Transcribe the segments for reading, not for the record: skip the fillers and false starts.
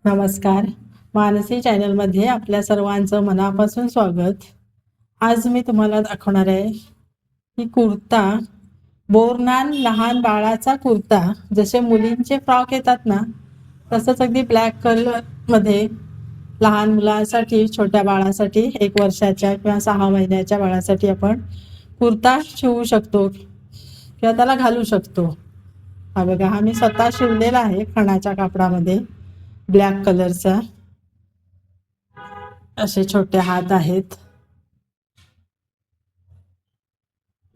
नमस्कार. मानसी चॅनलमध्ये आपल्या सर्वांचं मनापासून स्वागत. आज मी तुम्हाला दाखवणार आहे की कुर्ता, बोरनान लहान बाळाचा कुर्ता. जसे मुलींचे फ्रॉक येतात ना, तसंच अगदी ब्लॅक कलरमध्ये लहान मुलांसाठी, छोट्या बाळासाठी, 1 वर्षाच्या किंवा 6 महिन्याच्या बाळासाठी आपण कुर्ता शिवू शकतो किंवा त्याला घालू शकतो. हा बघा, हा मी स्वतः शिवलेला आहे खणाच्या कापडामध्ये, ब्लॅक कलरचा. असे छोटे हात आहेत.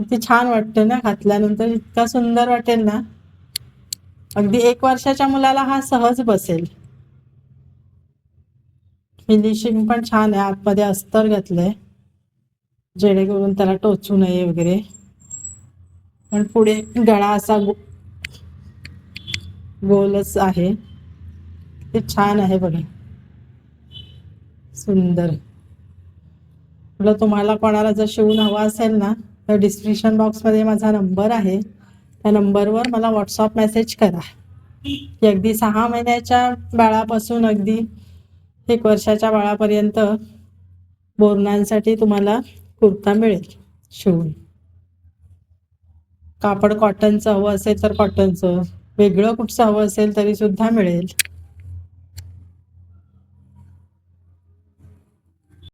किती छान वाटते ना, घातल्यानंतर इतका सुंदर वाटेल ना. अगदी 1 वर्षाच्या मुलाला हा सहज बसेल. फिनिशिंग पण छान आहे. आतमध्ये अस्तर घातलंय जेणेकरून त्याला टोचू नये वगैरे. पण पुढे गळा असा गोलच आहे. ते छान आहे बघा, सुंदर. म्हटलं तुम्हाला कोणाला जर शिवून हवा असेल ना, तर डिस्क्रिप्शन बॉक्समध्ये माझा नंबर आहे. त्या नंबरवर मला व्हॉट्सअप मेसेज करा की अगदी 6 महिन्याच्या बाळापासून अगदी 1 वर्षाच्या बाळापर्यंत बोरनांसाठी तुम्हाला कुर्ता मिळेल शिवून. कापड कॉटनचं हवं असेल तर कॉटनचं, वेगळं कुठचं हवं असेल तरी सुद्धा मिळेल.